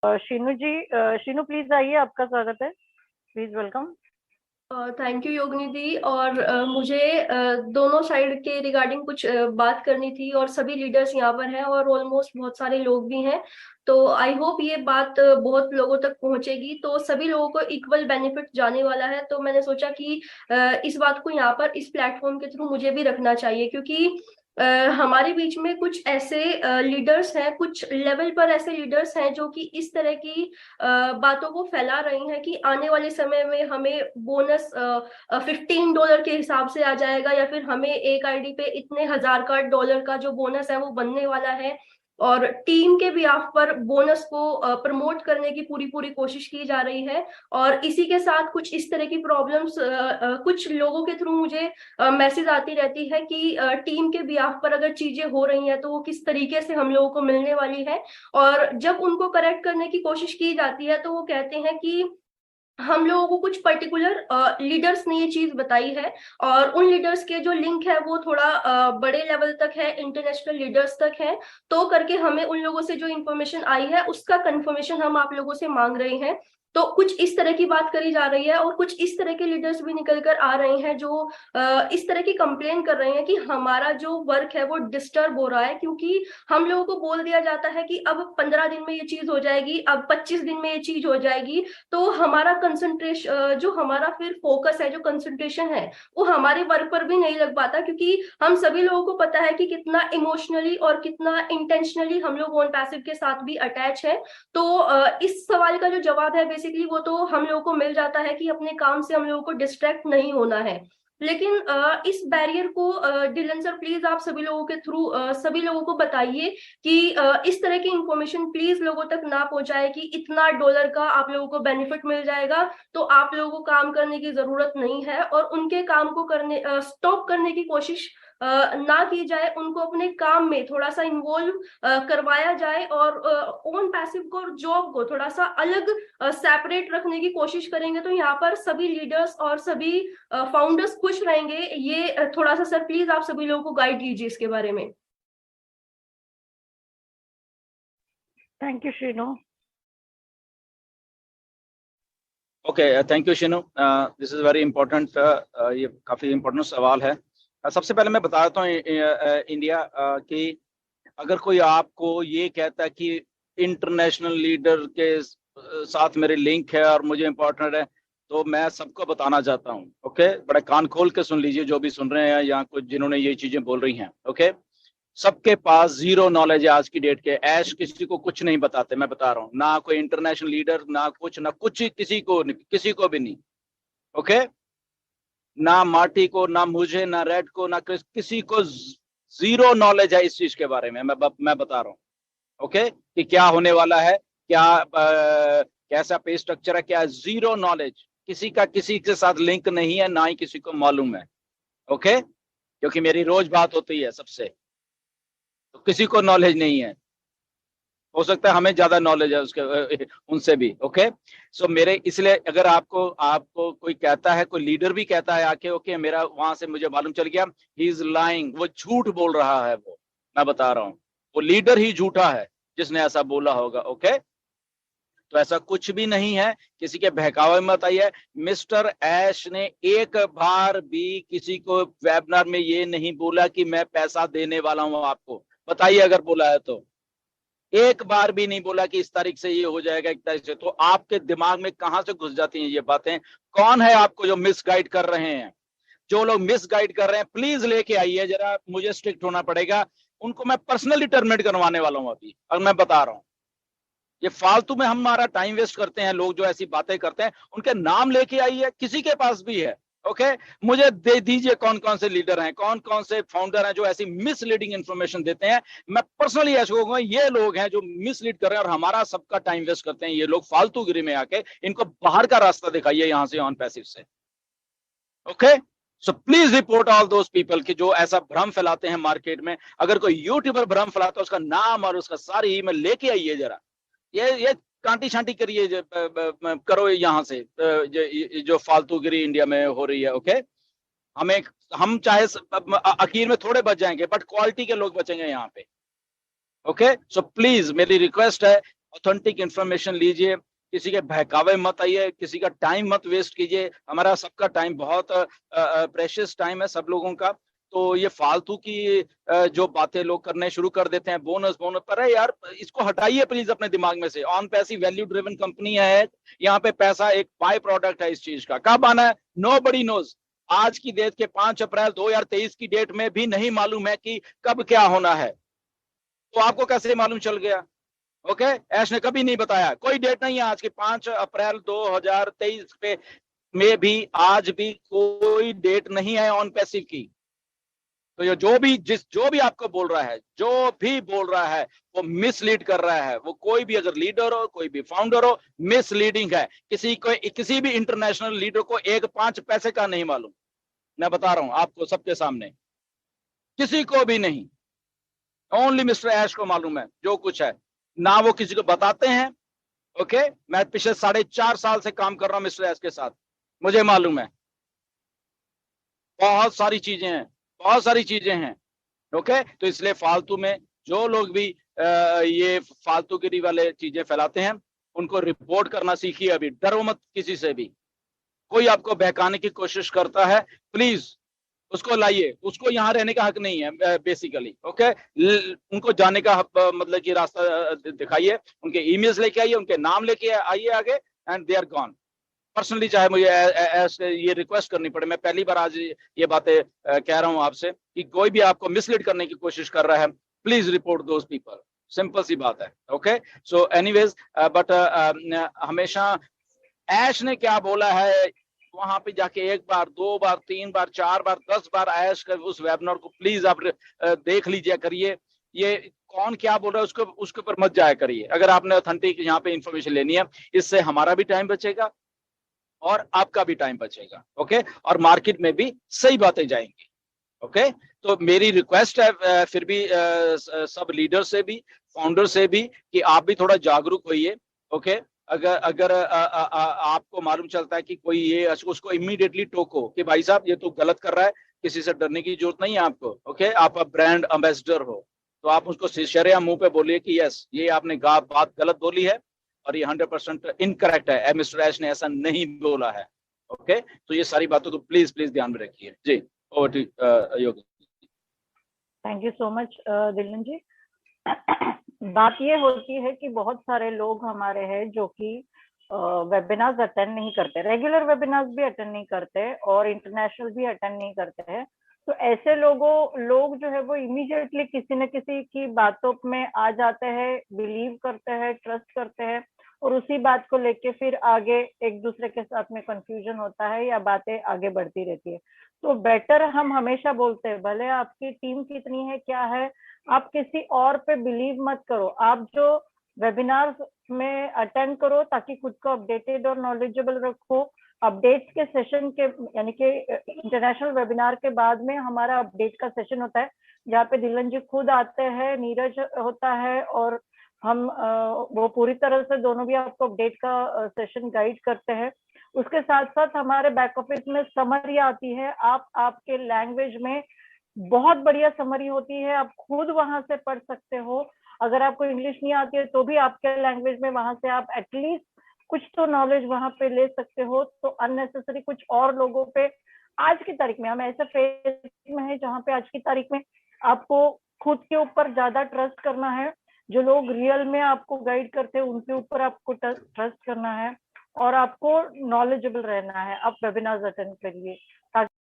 शीनू जी, Sheenu please आइए, आपका स्वागत है, प्लीज वेलकम। थैंक यू योगिनी दी। और मुझे दोनों साइड के रिगार्डिंग कुछ बात करनी थी, और सभी लीडर्स यहाँ पर हैं और ऑलमोस्ट बहुत सारे लोग भी हैं। तो आई होप ये बात बहुत लोगों तक पहुंचेगी, तो सभी लोगों को इक्वल बेनिफिट जाने वाला है। तो मैंने सोचा कि इस बात को यहाँ पर इस प्लेटफॉर्म के थ्रू मुझे भी रखना चाहिए, क्योंकि हमारे बीच में कुछ ऐसे लीडर्स हैं, कुछ लेवल पर ऐसे लीडर्स हैं जो कि इस तरह की बातों को फैला रही हैं कि आने वाले समय में हमें बोनस $15 के हिसाब से आ जाएगा, या फिर हमें एक आईडी पे इतने हजार का डॉलर का जो बोनस है वो बनने वाला है। और टीम के बिहाफ पर बोनस को प्रमोट करने की पूरी पूरी कोशिश की जा रही है। और इसी के साथ कुछ इस तरह की प्रॉब्लम्स कुछ लोगों के थ्रू मुझे मैसेज आती रहती है कि टीम के बिहाफ पर अगर चीजें हो रही हैं तो वो किस तरीके से हम लोगों को मिलने वाली है। और जब उनको करेक्ट करने की कोशिश की जाती है तो वो कहते हैं कि हम लोगों को कुछ पर्टिकुलर लीडर्स ने ये चीज बताई है, और उन लीडर्स के जो लिंक है वो थोड़ा बड़े लेवल तक है, इंटरनेशनल लीडर्स तक है। तो करके हमें उन लोगों से जो इन्फॉर्मेशन आई है उसका कंफर्मेशन हम आप लोगों से मांग रहे हैं। तो कुछ इस तरह की बात करी जा रही है, और कुछ इस तरह के लीडर्स भी निकल कर आ रहे हैं जो इस तरह की कंप्लेन कर रहे हैं कि हमारा जो वर्क है वो डिस्टर्ब हो रहा है, क्योंकि हम लोगों को बोल दिया जाता है कि अब 15 दिन में ये चीज हो जाएगी, अब 25 दिन में ये चीज हो जाएगी। तो हमारा कंसंट्रेशन, जो हमारा फिर फोकस है, जो कंसंट्रेशन है, वो हमारे वर्क पर भी नहीं लग पाता, क्योंकि हम सभी लोगों को पता है कि कितना इमोशनली और कितना इंटेंशनली हम लोग ऑन पैसिव के साथ भी अटैच है। तो इस सवाल का जो जवाब है बेसिकली वो तो हम लोगों को मिल जाता है कि अपने काम से हम लोगों को डिस्ट्रैक्ट नहीं होना है। लेकिन इस बैरियर को डिलन सर प्लीज आप सभी लोगों के थ्रू सभी लोगों को बताइए कि इस तरह की इंफॉर्मेशन प्लीज लोगों तक ना पहुंचाए कि इतना डॉलर का आप लोगों को बेनिफिट मिल जाएगा, तो आप लोगों को काम करने की जरूरत नहीं है, और उनके काम को करने स्टॉप करने की कोशिश ना की जाए। उनको अपने काम में थोड़ा सा इन्वॉल्व करवाया जाए, और ओन पैसिव को और जॉब को थोड़ा सा अलग सेपरेट रखने की कोशिश करेंगे तो यहाँ पर सभी लीडर्स और सभी फाउंडर्स खुश रहेंगे। ये थोड़ा सा सर प्लीज आप सभी लोगों को गाइड कीजिए इसके बारे में। Thank you Sheenu. Okay, thank you Sheenu. This is very important. ये काफी इंपॉर्टेंट सवाल है। सबसे पहले मैं बता देता हूँ इंडिया कि अगर कोई आपको ये कहता है कि इंटरनेशनल लीडर के साथ मेरे लिंक है और मुझे इंपॉर्टेंट है, तो मैं सबको बताना चाहता हूँ। ओके, बड़े कान खोल के सुन लीजिए जो भी सुन रहे हैं या कुछ जिन्होंने ये चीजें बोल रही हैं। ओके, सबके पास जीरो नॉलेज है आज की डेट के। ऐश किसी को कुछ नहीं बताते, मैं बता रहा हूँ, ना कोई इंटरनेशनल लीडर, ना कुछ किसी को भी नहीं। ओके, ना मार्टी को, ना मुझे, ना रेड को, ना किसी को जीरो नॉलेज है इस चीज के बारे में। मैं बता रहा हूँ ओके कि क्या होने वाला है, क्या कैसा पे स्ट्रक्चर है, क्या जीरो नॉलेज। किसी का किसी के साथ लिंक नहीं है, ना ही किसी को मालूम है। ओके, क्योंकि मेरी रोज बात होती है सबसे, तो किसी को नॉलेज नहीं है। हो सकता है हमें ज्यादा नॉलेज है उसके उनसे भी। ओके, सो मेरे इसलिए अगर आपको कोई कहता है, कोई लीडर भी कहता है आके ओके मेरा वहां से मुझे मालूम चल गया, ही इज लाइंग, वो झूठ बोल रहा है। वो मैं बता रहा हूँ, वो लीडर ही झूठा है जिसने ऐसा बोला होगा। ओके, तो ऐसा कुछ भी नहीं है, किसी के बहकावे में मत आइए। मिस्टर ऐश ने एक बार भी किसी को वेबिनार में ये नहीं बोला कि मैं पैसा देने वाला हूं आपको। बताइए अगर बोला है तो। एक बार भी नहीं बोला कि इस तारीख से ये हो जाएगा, एक तारीख से। तो आपके दिमाग में कहां से घुस जाती हैं ये बातें? कौन है आपको जो मिसगाइड कर रहे हैं? जो लोग मिसगाइड कर रहे हैं प्लीज लेके आइए जरा, मुझे स्ट्रिक्ट होना पड़ेगा। उनको मैं पर्सनली टर्मिनेट करवाने वाला हूं अभी, और मैं बता रहा हूं। ये फालतू में हमारा टाइम वेस्ट करते हैं लोग जो ऐसी बातें करते हैं। उनके नाम लेके आइए, किसी के पास भी है। ओके, मुझे दे दीजिए कौन कौन से लीडर हैं, कौन कौन से फाउंडर हैं जो ऐसी मिसलीडिंग इंफॉर्मेशन देते हैं। मैं पर्सनली ऐसे कहूंगा ये लोग हैं जो मिसलीड कर रहे हैं और हमारा सबका टाइम वेस्ट करते हैं। ये लोग फालतूगिरी में आके इनको बाहर का रास्ता दिखाइए यहां से, ऑन पैसिव से। Okay, so please report all those people कि जो ऐसा भ्रम फैलाते हैं मार्केट में। अगर कोई यूट्यूबर भ्रम फैलाता है उसका नाम और उसका सारी ईमेल लेके आइए जरा। ये कांटी छांटी करिए, करो यहाँ से जो फालतूगिरी इंडिया में हो रही है। ओके, हम चाहे आखिर में थोड़े बच जाएंगे बट क्वालिटी के लोग बचेंगे यहाँ पे। ओके, सो प्लीज मेरी रिक्वेस्ट है, ऑथेंटिक इंफॉर्मेशन लीजिए, किसी के बहकावे मत आइए, किसी का टाइम मत वेस्ट कीजिए। हमारा सबका टाइम बहुत प्रेशियस टाइम है सब लोगों का। तो ये फालतू की जो बातें लोग करने शुरू कर देते हैं, बोनस बोनस पर है यार, इसको हटाइए प्लीज अपने दिमाग में से। On passive value driven company है, यहाँ पे पैसा एक बाय प्रोडक्ट है इस चीज का। कब आना है नोबडी नोज। आज की डेट के 5 अप्रैल 2023 की डेट में भी नहीं मालूम है कि कब क्या होना है, तो आपको कैसे मालूम चल गया? ओके, ऐश ने कभी नहीं बताया, कोई डेट नहीं है आज के 5 अप्रैल 2023 पे में भी आज भी कोई डेट नहीं है ऑन पैसिव की। तो ये जो भी आपको बोल रहा है, जो भी बोल रहा है वो मिसलीड कर रहा है। वो कोई भी अगर लीडर हो, कोई भी फाउंडर हो, मिसलीडिंग है। किसी भी इंटरनेशनल लीडर को 1 5 पैसे का नहीं मालूम, मैं बता रहा हूं आपको सबके सामने, किसी को भी नहीं। ओनली मिस्टर ऐश को मालूम है जो कुछ है, ना वो किसी को बताते हैं। ओके, मैं पिछले 4.5 साल से काम कर रहा हूं मिस्टर ऐश के साथ, मुझे मालूम है बहुत सारी चीजें हैं, बहुत सारी चीजें हैं। ओके, तो इसलिए फालतू में जो लोग भी ये फालतूगिरी वाले चीजें फैलाते हैं, उनको रिपोर्ट करना सीखिए। अभी डरो मत किसी से भी। कोई आपको बहकाने की कोशिश करता है, प्लीज उसको लाइए, उसको यहाँ रहने का हक नहीं है बेसिकली। ओके, उनको जाने का मतलब कि रास्ता दिखाइए, उनके ईमेल्स लेके आइए, उनके नाम लेके आइए आगे, and they are gone. Personally चाहे मुझे ये रिक्वेस्ट करनी पड़े, मैं पहली बार आज ये बातें कह रहा हूं आपसे कि कोई भी आपको मिसलीड करने की कोशिश कर रहा है, please report those people. Simple सी बात है। ओके, सो एनीवेज, बट हमेशा ऐश ने क्या बोला है, वहां पे जाके 1 बार 2 बार 3 बार 4 बार 10 बार ऐश कर उस वेबिनार को प्लीज आप देख लीजिए करिए। ये कौन क्या बोल रहा है उसके ऊपर मत जाया करिए। अगर आपने ऑथेंटिक यहाँ पे इंफॉर्मेशन लेनी है, इससे हमारा भी टाइम बचेगा और आपका भी टाइम बचेगा। ओके, और मार्केट में भी सही बातें जाएंगी। ओके, तो मेरी रिक्वेस्ट है फिर भी सब लीडर से भी, फाउंडर से भी, कि आप भी थोड़ा जागरूक होइए। ओके, अगर आपको मालूम चलता है कि कोई ये, उसको इमीडिएटली टोको कि भाई साहब ये तो गलत कर रहा है, किसी से डरने की जरूरत नहीं है आपको। ओके, आप ब्रांड एम्बेसडर हो, तो आप उसको शर्या मुंह पे बोलिए कि यस, ये आपने बात गलत बोली है और ये 100% इनकरेक्ट है, मिस्टर ऐश ने ऐसा नहीं बोला है। ओके, तो ये सारी बातों को प्लीज ध्यान में रखिए। जी, over to Yogi. Thank you so much Dilan ji. बात ये होती है कि बहुत सारे लोग हमारे हैं जो कि वेबिनार्स अटेंड नहीं करते, रेगुलर वेबिनार्स भी अटेंड नहीं करते और इंटरनेशनल भी अटेंड नहीं करते हैं। तो ऐसे लोग जो है वो इमीडिएटली किसी न किसी की बातों में आ जाते हैं, बिलीव करते हैं, ट्रस्ट करते हैं और उसी बात को लेके फिर आगे एक दूसरे के साथ में कंफ्यूजन होता है या बातें आगे बढ़ती रहती है। तो बेटर हम हमेशा बोलते हैं, भले आपकी टीम कितनी है क्या है, आप किसी और पे बिलीव मत करो। आप जो वेबिनार्स में अटेंड करो ताकि खुद को अपडेटेड और नॉलेजेबल रखो। अपडेट्स के सेशन के यानी कि इंटरनेशनल वेबिनार के बाद में हमारा अपडेट का सेशन होता है जहाँ पे दिलन जी खुद आते हैं, नीरज होता है और हम वो पूरी तरह से दोनों भी आपको अपडेट का सेशन गाइड करते हैं। उसके साथ साथ हमारे बैक ऑफिस में समरी आती है, आप आपके लैंग्वेज में बहुत बढ़िया समरी होती है, आप खुद वहां से पढ़ सकते हो। अगर आपको इंग्लिश नहीं आती है तो भी आपके लैंग्वेज में वहां से आप एटलीस्ट कुछ तो नॉलेज वहां पे ले सकते हो। तो अननेसेसरी कुछ और लोगों पे आज की तारीख में, हम ऐसे फेज में है जहाँ पे आज की तारीख में आपको खुद के ऊपर ज्यादा ट्रस्ट करना है। जो लोग रियल में आपको गाइड करते हैं उनके ऊपर आपको ट्रस्ट करना है और आपको नॉलेजेबल रहना है। आप वेबिनार्स अटेंड करिए ताकि